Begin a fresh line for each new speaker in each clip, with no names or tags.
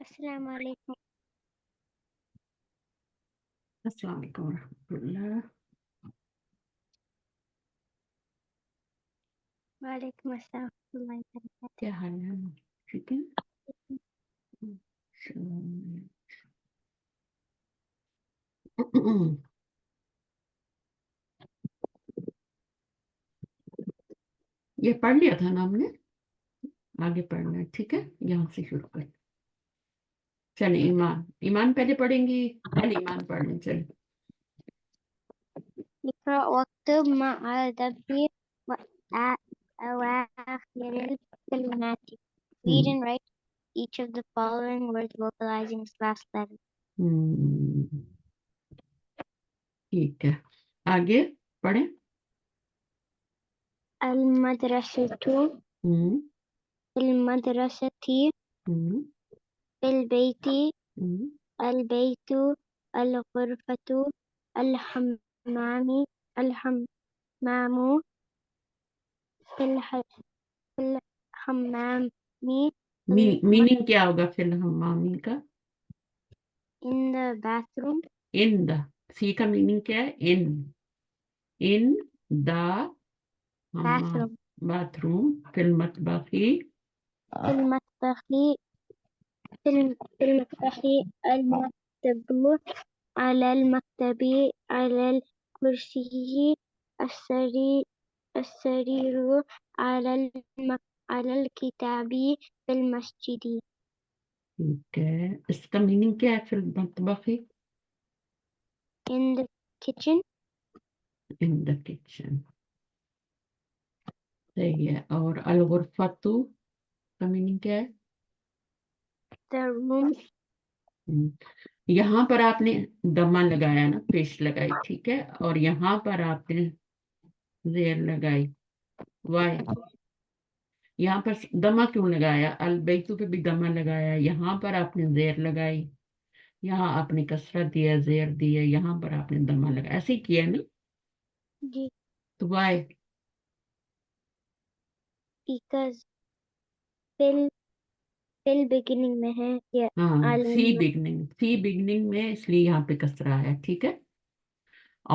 السلام علیکم.
السلام علیکم ورحمۃ اللہ.
وعلیکم السلام ورحمۃ اللہ وبرکاتہ.
کیا حال ہے؟ ٹھیک ہے. یہ پڑھ لیا تھا نا ہم نے, آگے پڑھنا ہے. ٹھیک ہے, یہاں سے شروع کریں. چلیں ایمان, ایمان پہلے پڑھیں گی. پہلے ایمان پڑھ لیں. چلیں.
اقرأ واكتب مع الدبر أواخر الكلمات. Read and write each of the following words vocalizing its last letter.
ٹھیک ہے, آگے پڑھیں.
المدرسة المدرسة البيت البيت الغرفة الحمام الحمام الحمام
میننگ کیا ہوگا فی الحمامی کا؟
in the bathroom.
ان دا, سی کا میننگ کیا ہے؟ ان دا
bathroom
باتھ روم. فی المطبخ
المطبخ المطبخ المكتب على المكتب على الكرسي السرير على الكتاب في المسجد.
ٹھیک ہے, اس کا میننگ کیا ہے فی المطبخ؟
in the kitchen.
In the kitchen. صحیح ہے. اور الغرفۃ کا میننگ کیا ہے؟
the room.
یہاں پر آپ نے دمہ لگایا نا, پیش لگائی. ٹھیک ہے, اور یہاں پر آپ نے زیر لگائی. وائی, یہاں پر دمہ کیوں لگایا؟ البیتو پہ بھی دمہ لگایا, یہاں پر آپ نے زیر لگائی, یہاں آپ نے کسرت دیا, زیر دیا, یہاں پر آپ نے دمہ لگایا. ایسے ہی کیا نا.
جی.
تو وائی؟
because فل بگننگ میں ہے یا
ہاں, فی بگننگ میں, اس لیے یہاں پہ کسرہ ہے. ٹھیک ہے,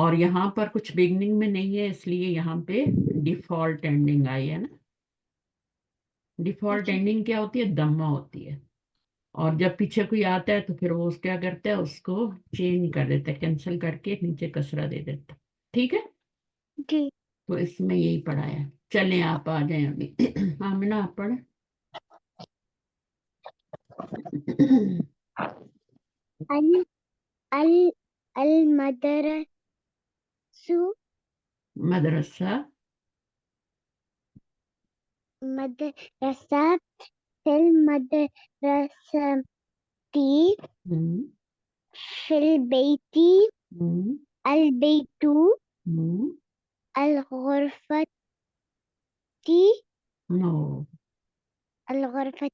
اور یہاں پر کچھ بگننگ میں نہیں ہے, اس لیے یہاں پہ ڈیفالٹ اینڈنگ آئی ہے نا. ڈیفالٹ اینڈنگ کیا ہوتی ہے؟ دمہ ہوتی ہے. اور جب پیچھے کوئی آتا ہے تو پھر وہ کیا کرتا ہے, اس کو چینج کر دیتا ہے, کینسل کر کے نیچے کسرہ دے دیتا ہے. ٹھیک ہے,
جی.
تو اس میں یہی پڑھایا. چلیں آپ آ جائیں ابھی. آمنہ آپ پڑھیں.
المدرسة
مدرسہ
مدرسة المدرسة في البيت البيت الغرفة
نو.
الغرفة.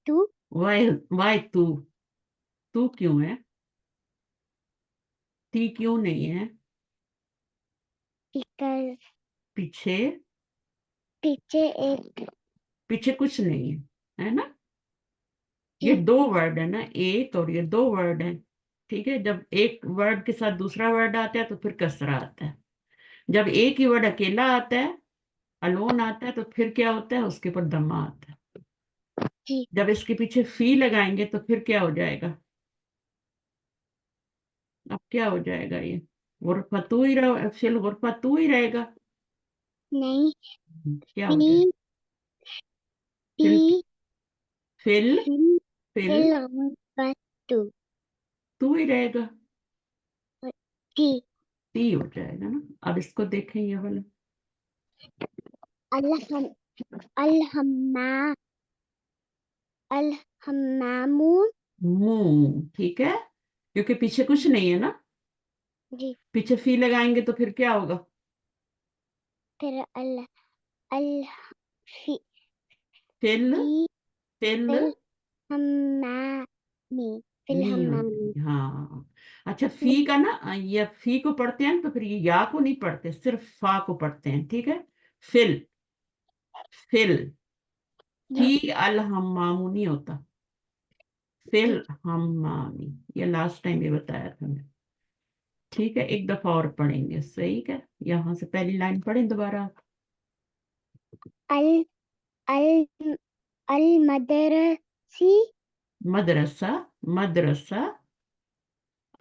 وائی تو کیوں ہے؟ تی کیوں نہیں ہے؟
because
پیچھے
پیچھے
پیچھے کچھ نہیں ہے نا.
جی.
یہ دو ورڈ ہے نا, ایک اور یہ دو ورڈ ہیں. ٹھیک ہے, جب ایک ورڈ کے ساتھ دوسرا ورڈ آتا ہے تو پھر کسرہ آتا ہے. جب ایک ہی ورڈ اکیلا آتا ہے, الون آتا ہے, تو پھر کیا ہوتا ہے, اس کے اوپر دمہ آتا ہے.
جی.
جب اس کے پیچھے فی لگائیں گے تو پھر کیا ہو جائے گا؟ اب کیا ہو جائے گا؟ یہ غرفتو ہی رہے, فی الغرفتو ہی رہے گا.
نہیں,
کیا ہو جائے گا؟ فل فل
الغرفة
تو ہی رہے گا,
تھی.
تی ہو جائے گا نا. اب اس کو دیکھیں یہ والا.
الحمام.
منہ. ٹھیک ہے, کیونکہ پیچھے کچھ نہیں ہے نا.
جی.
پیچھے فی لگائیں گے تو پھر کیا ہوگا؟
پھر
فل فل
الحمام فی
نہیں ہو
الحمام.
جائے گی. ہاں, اچھا, فی کا نا, یہ فی کو پڑھتے ہیں تو پھر یہ یا کو نہیں پڑھتے, صرف فا کو پڑھتے ہیں. ٹھیک ہے, فل فی الحمام نہیں ہوتا. फिल हम्मामी, ये लास्ट टाइम भी बताया था मैं। ठीक है, एक दफा और पढ़ेंगे, सही है। यहाँ से पहली लाइन पढ़ें दोबारा आप।
अल अल अल मदरसी
मदरसा, मदरसा,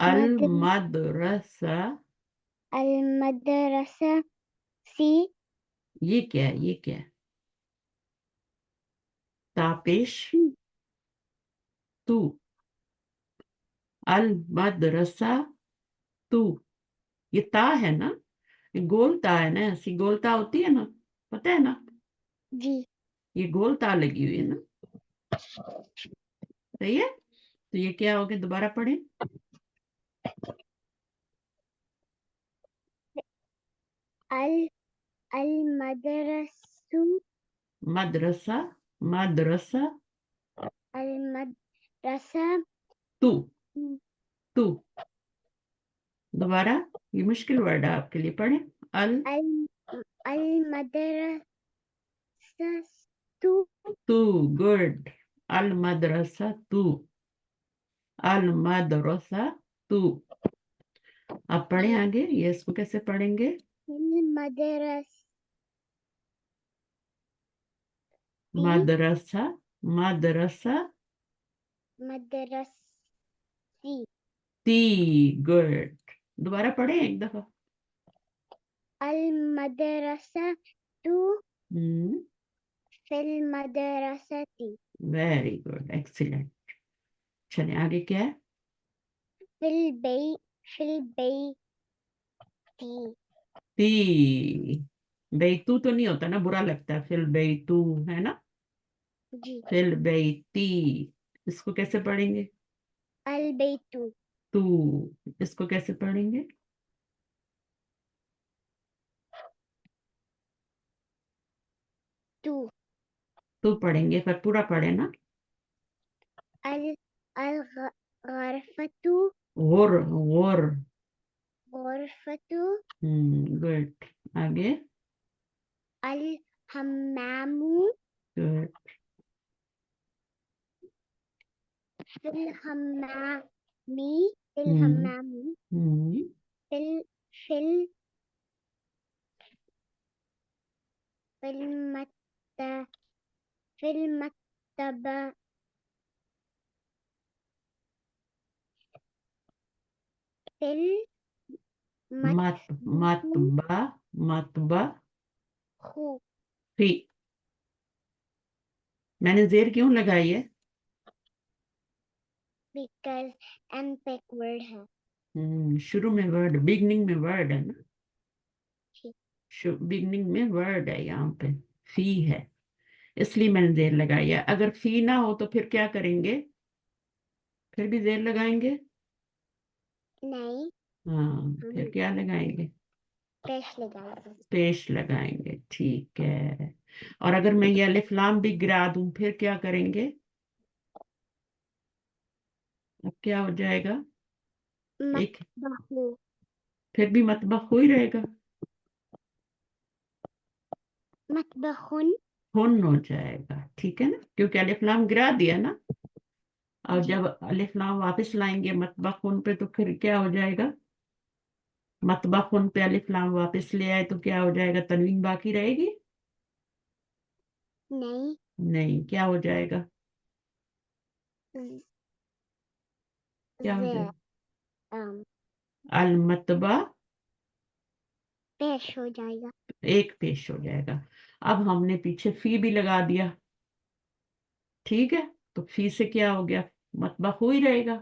अल
मदर
मदरसा,
अल मदरसा सी
ये क्या है, ये क्या है? तापेश तू, अल मदरसा तू, ये ता है ना, ये गोल ता है ना, ऐसी गोल ता होती है ना, पता है ना,
जी
ये गोल ता लगी हुई है ना, सही है। तो ये क्या हो गया, दोबारा पढ़ें।
अल अल मदरसु
मदरसा, मदरसा
अल मदरसा
तू, तू, दोबारा, ये मुश्किल वर्ड है आपके लिए, पढ़ें। अल
अल अल मदरसा तू
तू, गुड, अल मदरसा तू, अल मदरसा तू। अब पढ़ें आगे, ये इसको कैसे पढ़ेंगे? मदरसा, मदरसा
मदरसी
ती, गुड, दोबारा पढ़ें एक दफा।
अल मदरसा तू
हम्म,
फिल मदरसती
वेरी गुड, एक्सीलेंट। चलिए आगे क्या है?
फिल बेती
ती, बेतू तो नहीं होता ना, बुरा लगता है, फिल बेतू है ना,
जी
फिल बेती, इसको कैसे पढ़ेंगे?
अल बेतू
तू, इसको कैसे पढ़ेंगे?
तू
तू पढ़ेंगे, पर पूरा पढ़े ना।
अल अल गरफतु
और
गरफतु
गुड, आगे,
अल हम्मामु
गुड,
फिल हम्मामी फिल
हम्म,
हम्मामी
हम्म,
फिल फिल फिल मत फिल मक्तबा फिल
मत, मतबा, मतबा
मतबखु
फी, मैंने जेर क्यों लगाई है?
बिकॉज एमपेक वर्ड है
शुरू में वर्ड, बिगनिंग में वर्ड है ना,
ठीक
बिगनिंग में वर्ड है, यहाँ पे फी है, इसलिए मैंने जेर लगाई है। अगर फी ना हो तो फिर क्या करेंगे? फिर भी जेर लगाएंगे?
नहीं
हाँ, फिर
हम
क्या लगाएंगे?
पेश लगाएंगे
पेश लगाएंगे, ठीक है। और अगर मैं ये अलिफ लाम भी गिरा दूं फिर क्या करेंगे? अब क्या हो जाएगा? एक,
मतबखु
फिर भी मतबख हो ही रहेगा,
मतबखुन
हुन हो जाएगा, ठीक है ना, क्योंकि अलिफ लाम गिरा दिया ना। और
जी
जब अलिफ लाम वापस लाएंगे मतबख हुन पे तो फिर क्या हो जाएगा? मतबख हुन पे अलिफ लाम वापस ले आए तो क्या हो जाएगा? तनवीन बाकी रहेगी?
नहीं
नहीं, क्या हो जाएगा? क्या हो
जे
जाएगा? अल मतबा
पेश हो जाएगा
एक पेश हो जाएगा। अब हमने पीछे फी भी लगा दिया, ठीक है, तो फी से क्या हो गया? मतबा हो ही रहेगा,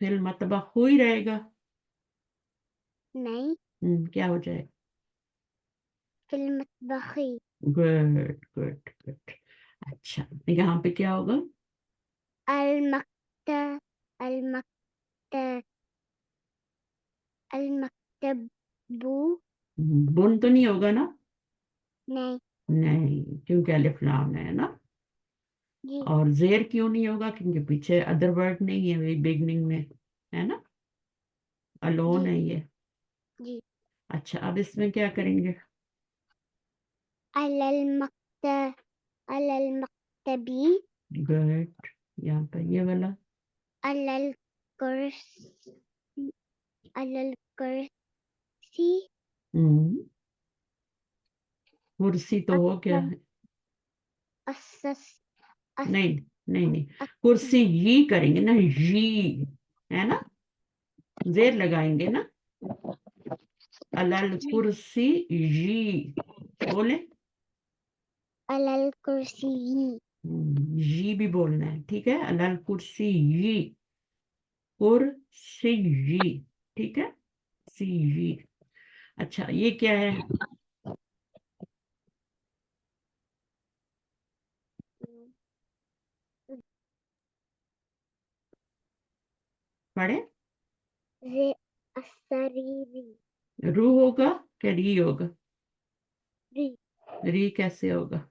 फिर मतबा हो ही रहेगा।
नहीं
क्या हो जाएगा?
फिल मतबखी
गुड, गुड, गुड। अच्छा, यहाँ पे क्या होगा?
अल मक्त अल मक्त अल मक्तबू
बुन तो नहीं होगा ना?
नहीं
नहीं, क्योंकि अलिफ लाम है ना।
जी
और जेर क्यों नहीं होगा? क्योंकि पीछे अदर वर्ड नहीं है, वही बिगनिंग में है ना, अलोन
जी
है ये।
जी
अच्छा, अब इसमें क्या करेंगे?
अल मक्त अल मक्तबी
गुड, यहाँ पर ये वाला
alal kursi
कुर्सी तो हो गया है।
asas
नहीं नहीं नहीं, कुर्सी ये करेंगे ना, ये है ना, जेर लगाएंगे ना, अलल कुर्सी ये बोले,
alal kursi
ये भी बोलना है, ठीक है, अलल कुर्सी ये, कुर्सी ये, ठीक है, सी ये। अच्छा ये क्या है? पढ़े,
रे asariri
रू होगा क्या री होगा?
ri
री कैसे होगा?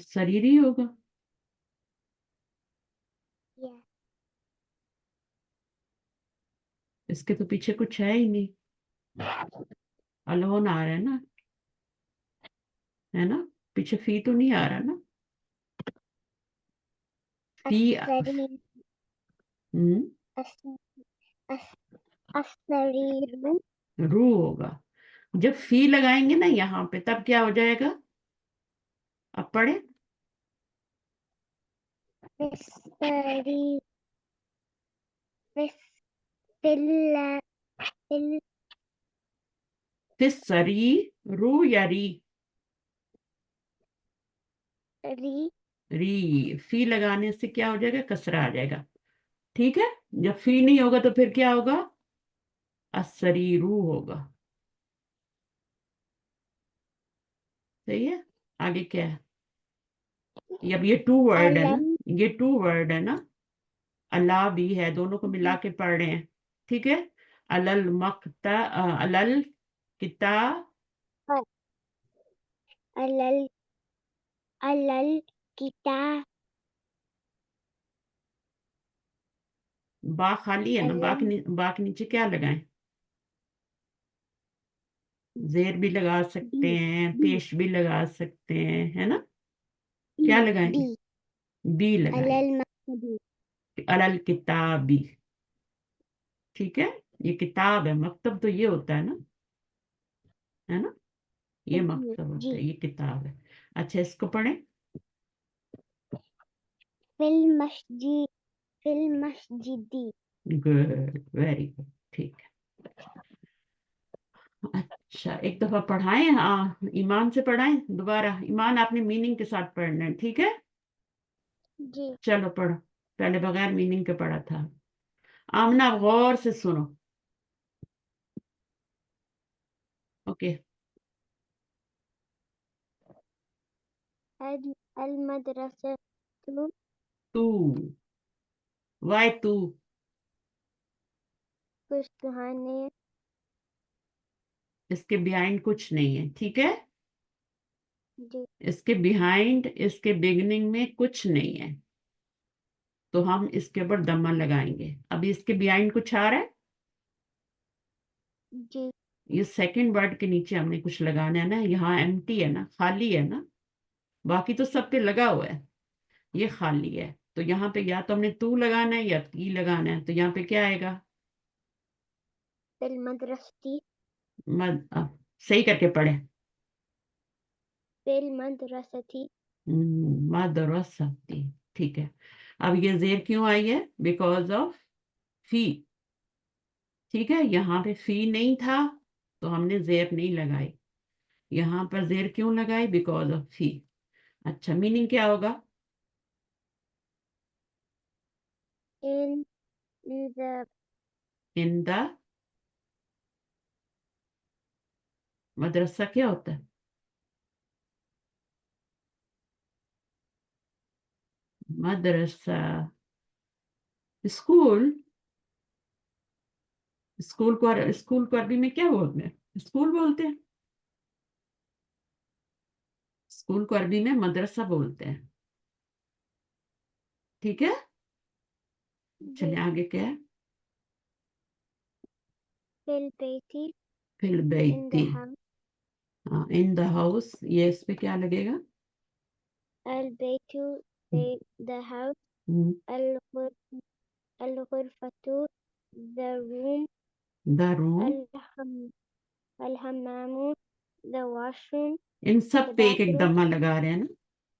शरीरी होगा।
yeah
इसके तो पीछे कुछ है ही नहीं, अलोन आ रहा है ना, पीछे फी तो नहीं आ रहा ना, फी
asariri asariru
रू होगा। जब फी लगाएंगे ना यहाँ पे तब क्या हो जाएगा? अब पढ़े,
Fistari filla fil
फिर सरी रू या री?
ri
री, फी लगाने से क्या हो जाएगा? कसरा आ जाएगा, ठीक है। जब फी नहीं होगा तो फिर क्या होगा? असरीरू होगा, सही है। आगे क्या है? अब ये टू वर्ड है ना,
alam
ये टू वर्ड है ना, अल्लाह भी है, दोनों को मिला के पढ़ रहे हैं, ठीक है। अलल मक्ता अलल किता
alal alal kita
बा खाली है ना,
alam
बा के नीचे क्या लगाएं? जेर भी लगा सकते
bi
हैं,
bi
पेश भी लगा सकते हैं, है ना। क्या लगाएंगे?
bi
बी लगाएंगे,
alal maktabi
अलल किताबी, ठीक है। ये किताब है, मकतब तो ये होता है ना, ये मकतब होता
ji
है, ये किताब है। अच्छा इसको पढ़ें,
fil masjid fil masjidi
good, very good, ठीक है। अच्छा एक दफा पढ़ाएं, हाँ ईमान से पढ़ाएं दोबारा, ईमान आपने मीनिंग के साथ पढ़ना है, ठीक है।
ji
चलो पढ़ो, पहले बगैर मीनिंग के पढ़ा था। आमना गौर से सुनो, ओके।
al madrasatu
तू, वाई तू?
kushhane
इसके बिहाइंड कुछ नहीं है, ठीक है।
ji
इसके बिहाइंड, इसके बिगिनिंग में कुछ नहीं है, तो हम इसके ऊपर दम्मा लगाएंगे। अभी इसके बिहाइंड कुछ आ रहा है,
ji
ये सेकंड वर्ड के नीचे हमने कुछ लगाना है ना, यहाँ एम्प्टी है ना, खाली है ना, बाकी तो सब पे लगा हुआ है, ये खाली है, तो यहाँ पे या तो हमने तू लगाना है या ती लगाना है, तो यहाँ पे क्या आएगा?
fil madrasati
सही करके पढ़े,
fil madrasati
मदरसती, ठीक है। अब ये जेर क्यों आई है? बिकॉज ऑफ फी, ठीक है। यहाँ पे फी नहीं था तो हमने जेर नहीं लगाई, यहाँ पर जेर क्यों लगाई? बिकॉज ऑफ फी। अच्छा मीनिंग क्या होगा?
in the
इन द मदरसा क्या होता है? मदरसा स्कूल, स्कूल को अरबी में क्या बोलते हैं? स्कूल बोलते हैं, स्कूल को अरबी में मदरसा बोलते हैं, ठीक है। चलिए आगे क्या है?
fil baiti
फिल
in the
बैती,
house
इन द हाउस, ये इस पे क्या लगेगा?
al baitu the house,
Hmm.
al-ghurfatu, the room,
The room.
al-hammamu, the washroom,
इन सब
the
पे एक एक
bathroom.
दमा लगा रहे हैं ना,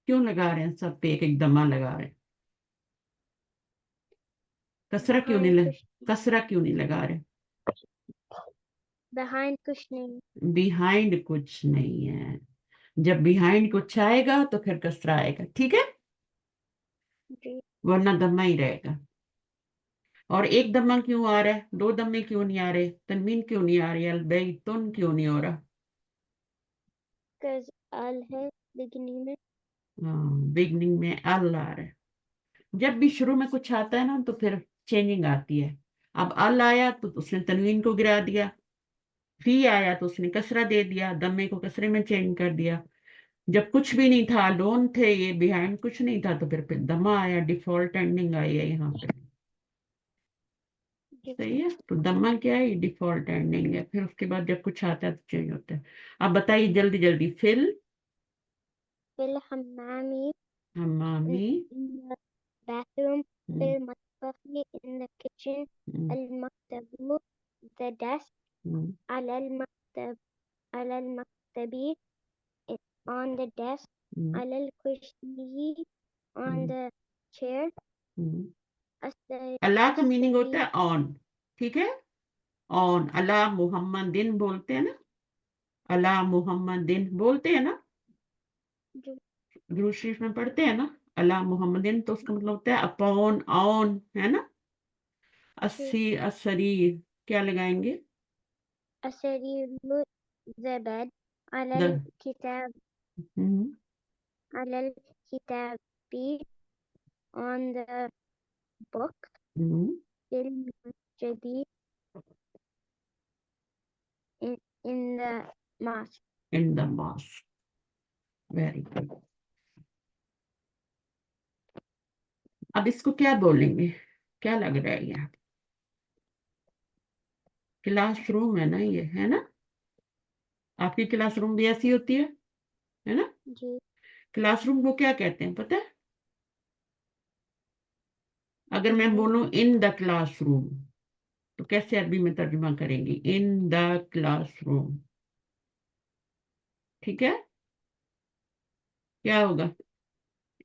क्यों लगा रहे हैं? सब पे एक एक दमा लगा रहे हैं, कसरा क्यों नहीं कसरा क्यों नहीं लगा रहे?
Behind कुछ नहीं.
बिहाइंड कुछ नहीं है, जब बिहाइंड कुछ आएगा तो फिर कसरा आएगा, ठीक है,
जी.
वरना दमा ही रहेगा। और एक दमा क्यों आ रहा है, दो दमे क्यों नहीं आ रहे, तनवीन क्यों नहीं आ रही, अलबैतुन क्यों नहीं हो रहा?
Because al है beginning में.
हाँ, बिगनिंग में अल आ रहा है। जब भी शुरू में कुछ आता है ना तो फिर चेंजिंग आती है। अब अल आया तो उसने तनवीन को गिरा दिया, फी आया तो उसने कसरा दे दिया, दमे को कसरे में चेंज कर दिया। जब कुछ भी नहीं था, लोन थे ये, बिहाइंड कुछ नहीं था, तो फिर दमा आया, डिफॉल्ट एंडिंग आई है यहाँ पे। सही है, तो दमा क्या है, डिफॉल्ट एंडिंग है। फिर उसके बाद जब कुछ आता है तो चेंज होता है। अब बताइए जल्दी जल्दी, फिल
हम्मामी,
हमामी,
in the bathroom,
हम्म,
matbakhi, in the kitchen,
हम्म,
al-maktabu, the desk,
हम्म,
al-maktabi, on the desk,
हम्म,
al-kursiyi, on
हम्म,
the chair,
हम्म।
as-sari-
अल्लाह का मीनिंग होता
as-sari-
है ऑन, ठीक है, ऑन। अल्लाह मुहम्मदिन बोलते हैं ना, अल्लाह मुहम्मदिन बोलते हैं ना,
जो-
दुरूद शरीफ में पढ़ते हैं ना, अल्लाह मुहम्मदिन, तो उसका मतलब होता है अपॉन, ऑन, है ना। अस्सी असरीर क्या लगाएंगे?
as-sariru, the bed,
the
al-kitab,
hmm,
al-kitabi, on the book,
hmm,
al-masjidi, in the mosque.
In the mosque. Very good. अब इसको क्या बोलेंगे, क्या लग रहा है? यहाँ क्लासरूम है ना, ये है ना, आपकी क्लासरूम भी ऐसी होती है ना।
जी.
क्लासरूम को क्या कहते हैं पता है? अगर मैं
नहीं.
बोलूं इन द क्लासरूम, तो कैसे अरबी में तर्जुमा करेंगी? इन द क्लासरूम, ठीक है, क्या होगा?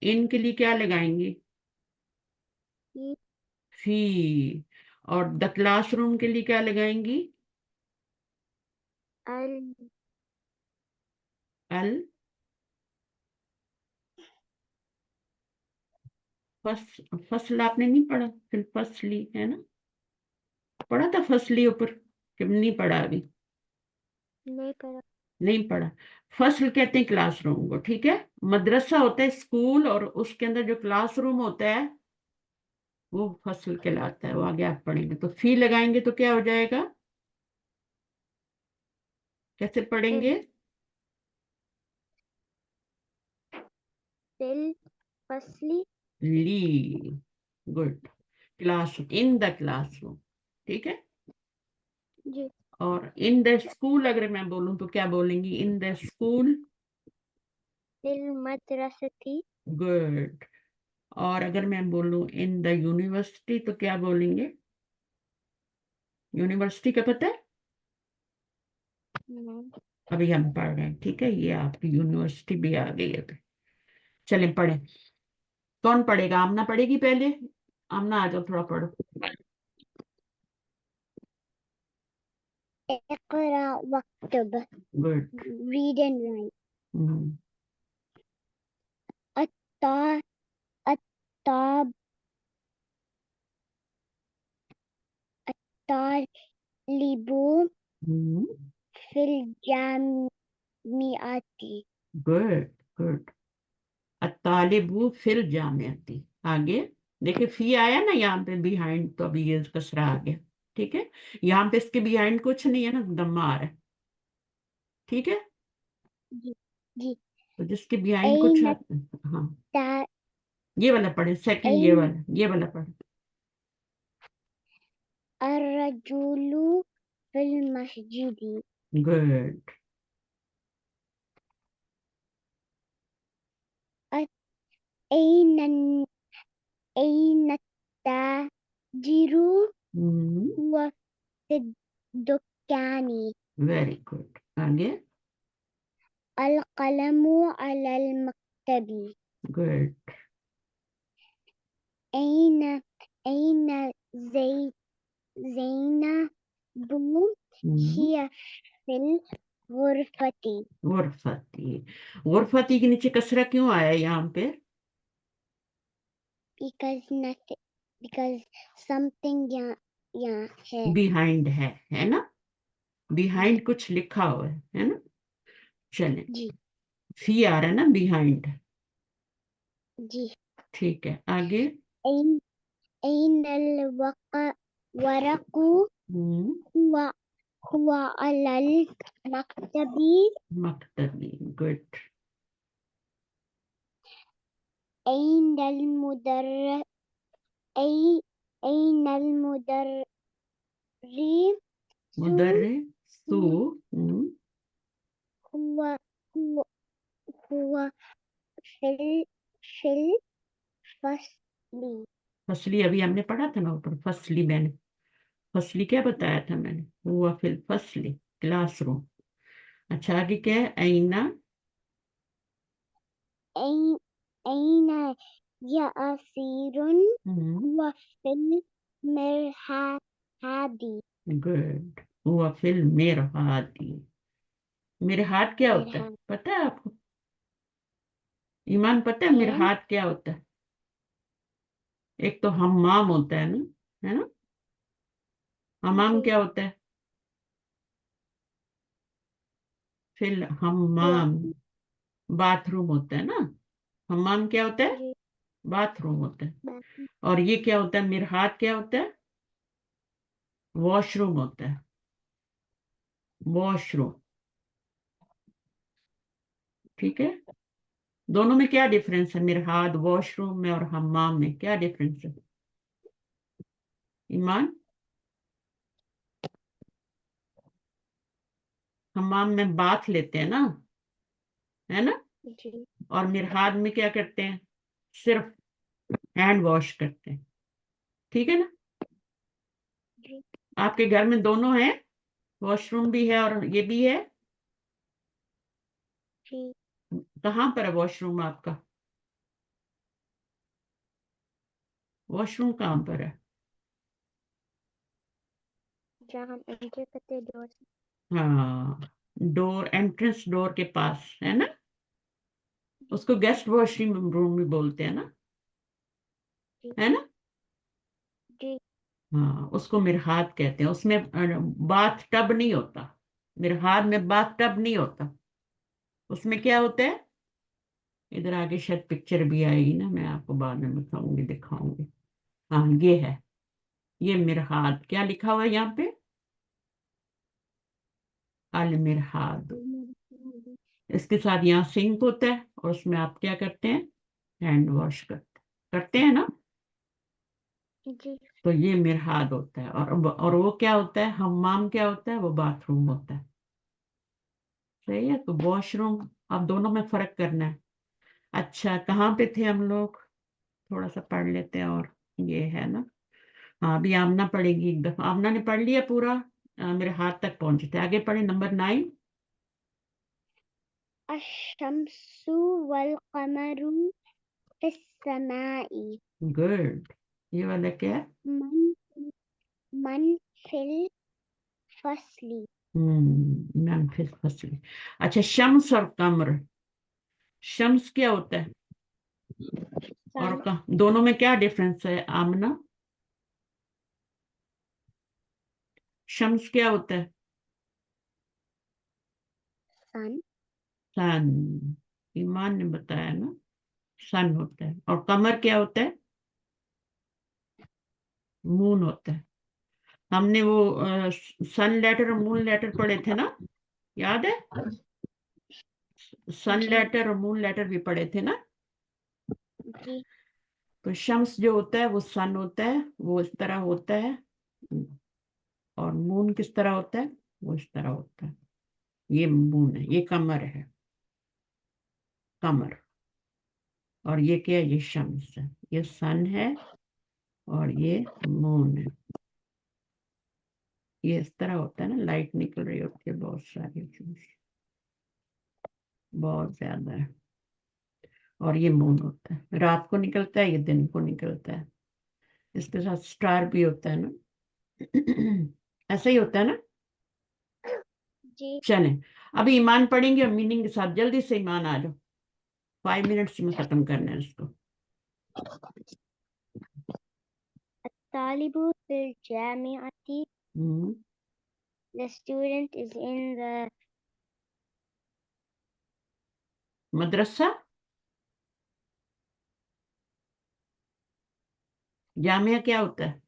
इन के लिए क्या लगाएंगी?
ही,
फी। और द क्लासरूम के लिए क्या लगाएंगी?
अल,
अल। फसल आपने नहीं पढ़ा, फिर फसली है ना, पढ़ा था फसली ऊपर कि नहीं पढ़ा? अभी
नहीं पढ़ा.
नहीं पढ़ा। फसल कहते हैं क्लासरूम को, ठीक है। मदरसा होता है स्कूल, और उसके अंदर जो क्लासरूम होता है वो फसल कहलाता है। वो आगे आप पढ़ेंगे, तो फी लगाएंगे तो क्या हो जाएगा, कैसे पढ़ेंगे?
फिल, फसली.
ली। Good. Class, in the classroom, ठीक है।
जी.
और इन द स्कूल अगर मैं बोलूं तो क्या बोलेंगी? In the school.
फिल मदरसती.
गुड। और अगर मैं बोलूं इन द यूनिवर्सिटी तो क्या बोलेंगे? यूनिवर्सिटी का पता है?
नहीं.
अभी हम पढ़ रहे हैं, ठीक है, ये आपकी यूनिवर्सिटी भी आ गई है। चलें पढ़े, कौन पढ़ेगा? आमना पढ़ेगी पहले, आमना आ जाओ थोड़ा पढ़ो।
इक़रा वक्तब.
गुड।
Read and write.
हम्म,
अत्ता, अत्ताब, तालिबू,
हम्म,
फिल जामियाती.
Good, good. अत्तालिबु फिल जामियाती। आगे देखिए, फी आया ना यहाँ पे बिहाइंड, तो अभी ये कसरा आ गया, ठीक है। यहाँ पे इसके बिहाइंड कुछ नहीं है ना, दम्मा आ रहा है, ठीक है।
जी. जी.
तो जिसके बिहाइंड कुछ
ऐन
हाँ,
ता,
ये वाला पढ़े, सेकंड
ऐन
ये वाला पढ़े।
अर्रजुलु फिल मस्जिदी.
गुड।
أين أين التاجر هو في الدكان.
Very good. आगे.
القلم على المكتب.
गुड.
أين زينب هي في الغرفة.
गुरफती. गुरफती के नीचे कसरा क्यों आया यहाँ पे?
because something यहाँ है.
बिहाइंड है ना? बिहाइंड कुछ लिखा हुआ है ना? चले.
जी.
फी आ रहा है ना बिहाइंड.
जी.
ठीक है. आगे.
أين الورق هو على المكتب.
मकतबी. गुड.
أين المدرس
मुदर्रिसु.
هو في الفصل.
फसली अभी हमने पढ़ा था ना ऊपर. फसली मैंने फसली क्या बताया था मैंने? हुआ फिल फसली क्लासरूम. अच्छा आगे क्या है? ऐना.
أين ياسر هو في المرحاض.
गुड. हुआ फिल मिरहादी. मिरहाद क्या होता है पता है आपको? ईमान पता है मिरहाद क्या होता है? एक तो हम्माम होता है ना? हम्माम क्या होता है? फिर हम्माम बाथरूम होता है ना? हम्माम क्या होता है? बाथरूम होता है. और ये क्या होता है? मिरहाद क्या होता है? वॉशरूम होता है. वॉशरूम. ठीक है. दोनों में क्या डिफरेंस है? मिरहाद वॉशरूम में और हम्माम में क्या डिफरेंस है? ईमान. हम्माम में बाथ लेते हैं ना, है ना? और मिरहाद में क्या करते हैं? सिर्फ हैंड वॉश करते हैं. ठीक है ना? आपके घर में दोनों है? वॉशरूम भी है और ये भी है? कहाँ पर है वॉशरूम आपका? वॉशरूम कहाँ पर है?
जहाँ हम एंटर करते हैं डोर से.
हाँ, डोर, एंट्रेंस डोर के पास है ना? उसको गेस्ट वॉशरूम रूम भी बोलते हैं ना, है ना?
जी.
हाँ, उसको मिरहाद कहते हैं. उसमें बाथ टब नहीं होता. मिरहाद में बाथ टब नहीं होता. उसमें क्या होता है? इधर आगे शायद पिक्चर भी आएगी ना, मैं आपको बाद में बताऊंगी, दिखाऊंगी. हाँ, ये है. ये मिरहाद. क्या लिखा हुआ है यहाँ पे? अल मिरहाद. इसके साथ यहाँ सिंक होता है और उसमें आप क्या करते हैं? हैंड वॉश करते हैं ना?
जी.
तो ये मिरहाद होता है. और वो क्या होता है? हम्माम क्या होता है? वो बाथरूम होता है. सही है. तो वॉशरूम. अब दोनों में फर्क करना है. अच्छा, कहाँ पे थे हम लोग? थोड़ा सा पढ़ लेते हैं. और ये है ना. हाँ, अभी आमना पढ़ेगी एक दफा. आमना ने पढ़ लिया पूरा. मेरे हाथ तक पहुंचे थे. आगे पढ़े नंबर 9.
الشمس والقمر في السماء.
गुड. ये वाला क्या है?
من في الفصل.
फिर फसली. अच्छा, शम्स और कमर. शम्स क्या होता है? और दोनों में क्या डिफरेंस है आमना? शम्स क्या होता है?
सन.
सन. ईमान ने बताया ना, सन होता है. और कमर क्या होता है? मून होता है. हमने वो सन लेटर और मून लेटर पढ़े थे ना, याद है? सन लेटर और मून लेटर भी पढ़े थे ना.
जी.
तो शम्स जो होता है वो सन होता है, वो इस तरह होता है. और मून किस तरह होता है? वो इस तरह होता है. ये मून है, ये कमर है. कमर. اور یہ کیا ہے؟ یہ شمس ہے، یہ سن ہے اور یہ مون ہے. یہ اس طرح ہوتا ہے نا، لائٹ نکل رہی ہوتی ہے بہت ساری چیز، بہت زیادہ ہے. اور یہ مون ہوتا ہے، رات کو نکلتا ہے، یہ دن کو نکلتا ہے. اس کے ساتھ سٹار بھی ہوتا ہے نا. ایسا ہی ہوتا ہے نا.
جی.
چلیں اب ایمان پڑھیں گے اور میننگ کے ساتھ. جلدی سے ایمان آ جاؤ، 5 منٹس میں ختم کرنا ہے اس کو.
الطالب في الجامعة.
ہوں.
The student is in the
مدرسہ. جامعہ کیا ہوتا ہے؟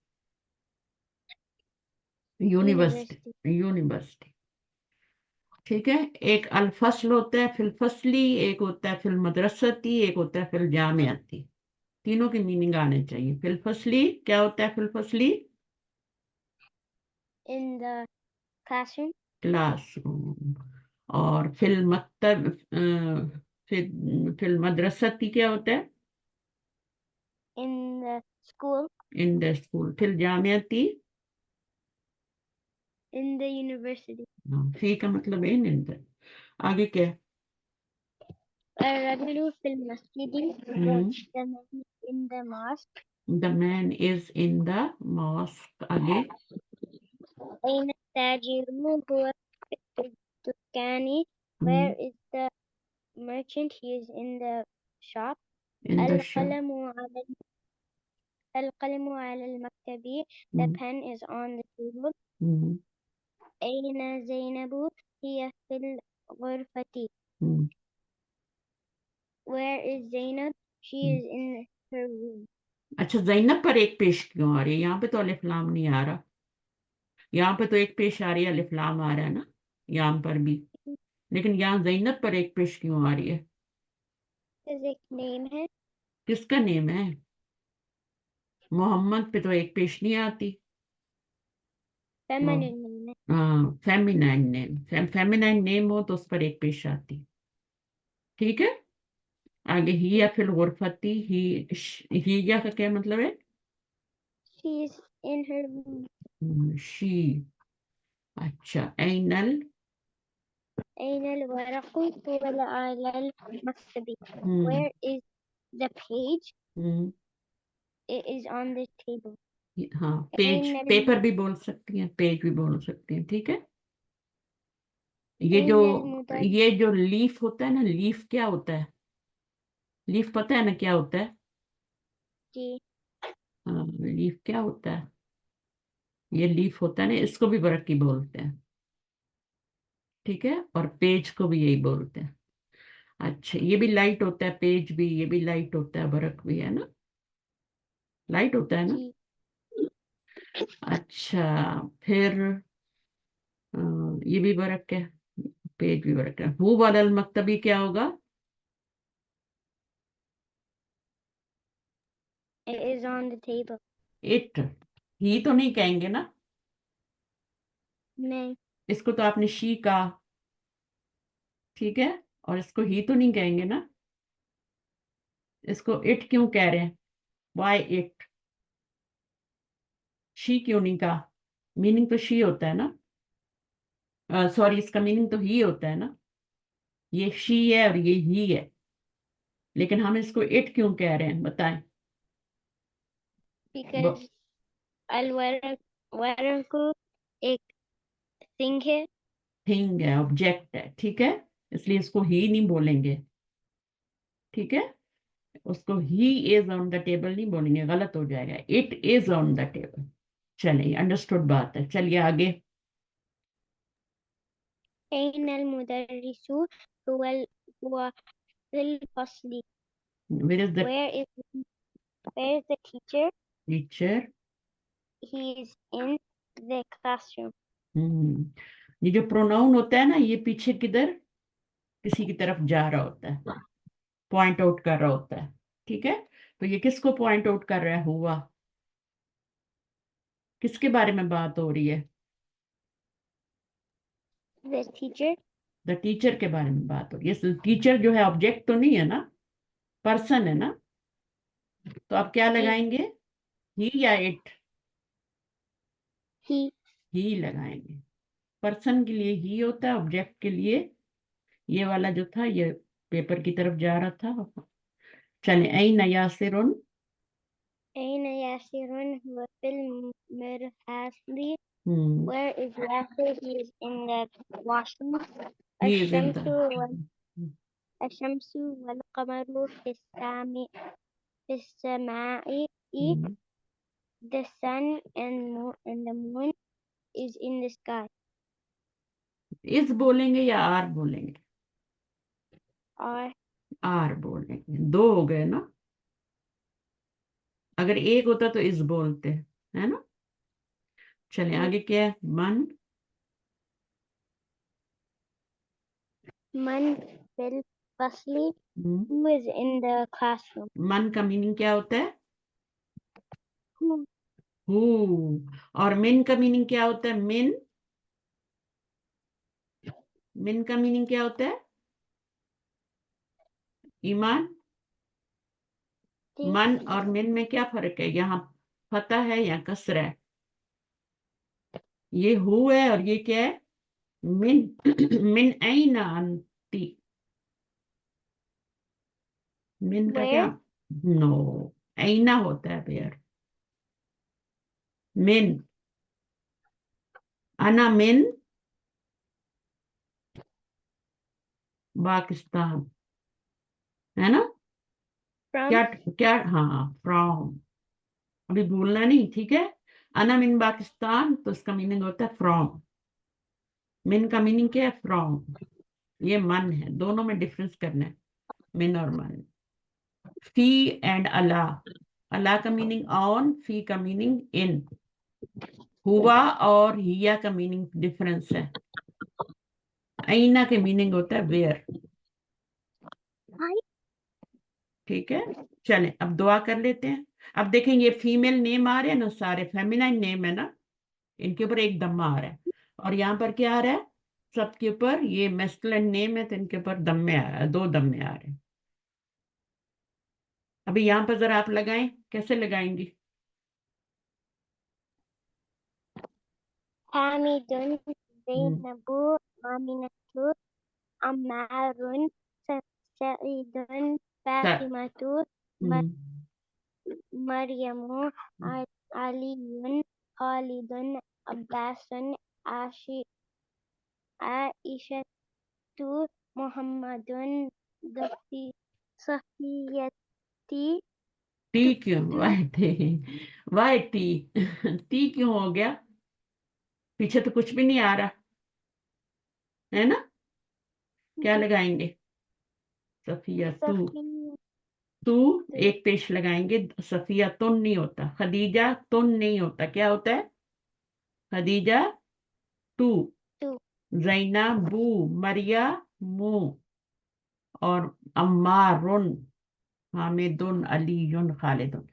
یونیورسٹی.
university.
یونیورسٹی. ٹھیک ہے. ایک الفصل ہوتا ہے فی الفصلی، ایک ہوتا ہے فی المدرستی، ایک ہوتا ہے فی الجامعتی. تینوں کی میننگ آنے چاہیے. فی الفصلی کیا ہوتا ہے؟ فی الفصلی
In the classroom.
Class room. اور فی المکتب فی المدرستی کیا ہوتا ہے؟
In the school.
In the school. فی الجامعتی
In the university.
فی کا مطلب ہے ان دا. آگے کیا ہے؟
الرجل في المسجد. The man in the mosque.
The man is in the mosque. آگے
أين التاجر؟ هو في الدكان. Where is the merchant? He is in the shop.
In the shop.
القلم على المكتب. The pen is on the table. أين زينب؟ هي في الغرفة. Where is Zainab? She is in her room.
اچھا زینب پر ایک پیش کیوں آ رہی ہے؟ یہاں پہ تو الف لام نہیں آ رہا. یہاں پہ تو ایک پیش آ رہی ہے، الف لام آ رہا ہے نا یہاں پر بھی. لیکن یہاں زینب پر ایک پیش کیوں آ رہی ہے؟
ایک نیم ہے.
کس کا نیم ہے؟ محمد پہ تو ایک پیش نہیں آتی.
feminine name ہے.
ہاں فیمینائن نیم. فیمینائن نیم ہو تو اس پر ایک پیش آتی. ٹھیک ہے. آگے ہی یا فی الغرفتی. ہی یا کا کیا مطلب ہے؟
She is in her room.
شی. اچھا. اینل.
أين الورق؟ هو على المكتب. Where is the page? It is on the table.
ہاں پیج. پیپر بھی بول سکتی ہیں، پیج بھی بول سکتی ہیں. ٹھیک ہے. یہ جو لیف ہوتا ہے نا، لیف کیا ہوتا ہے؟ لیف پتہ ہے نا کیا ہوتا ہے؟
جی.
ہاں لیف کیا ہوتا ہے؟ یہ لیف ہوتا ہے نا، اس کو بھی برقی بولتے ہیں. ٹھیک ہے. اور پیج کو بھی یہی بولتے ہیں. اچھا یہ بھی لائٹ ہوتا ہے، پیج بھی. یہ بھی لائٹ ہوتا ہے، برق بھی ہے نا. لائٹ ہوتا ہے نا. اچھا پھر یہ بھی برق ہے، پیج بھی برق ہے. وہ والا المکتبی کیا ہوگا؟
It is on the table.
It. ہی تو نہیں کہیں گے نا.
نہیں.
اس کو تو آپ نے شی کہا. ٹھیک ہے. اور اس کو ہی تو نہیں کہیں گے نا. اس کو اٹ کیوں کہہ رہے ہیں؟ Why it? شی کیوں نہیں کہا؟ میننگ تو شی ہوتا ہے نا. سوری اس کا میننگ تو ہی ہوتا ہے نا. یہ شی ہے اور یہ ہی ہے، لیکن ہم اس کو اٹ کیوں کہہ رہے ہیں بتائیں.
Because الورق ایک thing ہے.
تھنگ ہے، آبجیکٹ ہے. ٹھیک ہے. اس لیے اس کو ہی نہیں بولیں گے. ٹھیک ہے. اس کو ہی از آن دا ٹیبل نہیں بولیں گے، غلط ہو جائے گا. It is on the table. چلیے انڈرسٹوڈ بات ہے. چلیے آگے.
أين المدرس؟ هو في الفصل.
Where is the
Where is the teacher?
teacher?
He is in the classroom.
یہ جو پروناؤن ہوتا ہے نا، یہ پیچھے کدھر کسی کی طرف جا رہا ہوتا ہے، پوائنٹ آؤٹ کر رہا ہوتا ہے. ٹھیک ہے. تو یہ کس کو پوائنٹ آؤٹ کر رہا ہے؟ ہوا. کس کے بارے میں بات ہو رہی ہے؟
The teacher.
دا ٹیچر کے بارے میں بات ہو رہی ہے. ٹیچر جو ہے آبجیکٹ تو نہیں ہے نا. पर्सन है ना, तो आप क्या
जी।
लगाएंगे, ही या इट?
he,
ही लगाएंगे। पर्सन के लिए ही होता है, ऑब्जेक्ट के लिए ये वाला जो था ये पेपर की तरफ जा रहा था। चले, ऐन यासिरुन,
أين ياسر هو في المرحاض.
हम्म,
Where is Yasir? He is in the washroom.
he is in
الشمس والقمر في السماء.
हम्म,
The sun and the moon is in the sky.
इस बोलेंगे या आर बोलेंगे?
और
आर बोलेंगे, दो हो गए ना, अगर एक होता तो इस बोलते, है ना। चले आगे क्या है, मन,
मन फिल फसली. Who is in the classroom?
मन का मीनिंग क्या होता है,
Who?
हु। और मिन का मीनिंग क्या होता है, मिन, मिन का मीनिंग क्या होता है, ईमान। मन और मिन में क्या फर्क है, यहाँ फतह है या कसर है, ये हु है और ये क्या है, मिन। मिन ऐन अंती, मिन का क्या,
Where?
नो, ऐना होता है वेयर। मिन, अना मिन पाकिस्तान, है ना।
From?
क्या क्या, हाँ, फ्रॉम, अभी भूलना नहीं, ठीक है। अना मिन पाकिस्तान तो इसका मीनिंग होता है फ्रॉम, मिन का मीनिंग क्या है, फ्रॉम। ये मन है, दोनों में डिफरेंस करना है, मिन और मन। फी एंड अला, अला का मीनिंग ऑन, फी का मीनिंग इन। हुआ और हिया का मीनिंग डिफरेंस है। ऐना के मीनिंग होता है वेयर,
Hi.
ठीक है। चलें अब दुआ कर लेते हैं। अब देखेंगे फीमेल नेम आ रहे हैं ना, सारे फेमिनाइन नेम है ना, इनके ऊपर एक दम्मा आ रहा है, और यहाँ पर क्या आ रहा है, सबके ऊपर ये मैस्कुलिन नेम है तो इनके ऊपर दम्मे आ रहा है, दो दम्मे आ रहे हैं। अभी यहाँ पर जरा आप लगाएं, कैसे लगाएंगी,
Hamidun,
हम्म,
Zainabu, Aminatu, Ammarun, Sa'idun,
sir,
Fatimatu,
हम्म,
Maryamu, Aliyun, Khalidun, Abbasun, Aishatu, Muhammadun, Safiyati.
T क्यों, Y T, Y T, T क्यों हो गया, पीछे तो कुछ भी नहीं आ रहा है ना, क्या लगाएंगे, सफिया तू, तू एक पेश लगाएंगे, सफिया तुन नहीं होता, खदीजा तुन नहीं होता, क्या होता है, खदीजा तू, जैना बू, मरिया मू, और अम्मारुन, हामिदुन, अलीयुन, खालिदुन।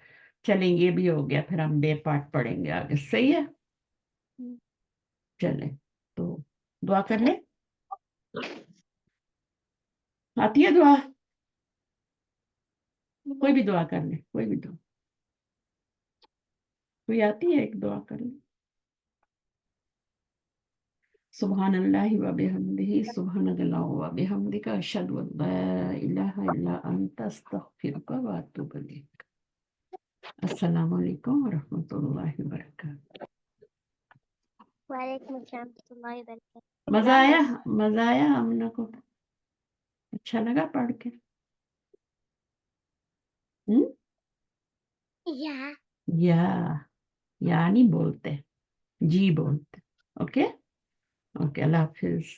चलें ये भी हो गया, फिर हम बे पार्ट पढ़ेंगे आगे, सही है। चलें तो दुआ कर ले, आती है दुआ, कोई भी दुआ कर ले, कोई भी दुआ, कोई आती है, एक दुआ कर ले। सुब्हानल्लाहि व बिहम्दिही, सुब्हानल्लाह व बिहम्दिका, अशहदु अल्ला इलाहा इल्ला अंता, अस्तगफिरुका व अतूबु इलैक। अस्सलामु अलैकुम व रहमतुल्लाहि व बरकातहू।
वालेकुम अस्सलाम warahmatullahi wabarakatuh.
मजा आया, मजा आया हम लोग को, अच्छा लगा पढ़ के, हम्म,
Yeah.
या नहीं बोलते, जी बोलते, ओके, ओके, अल्लाह हाफिज।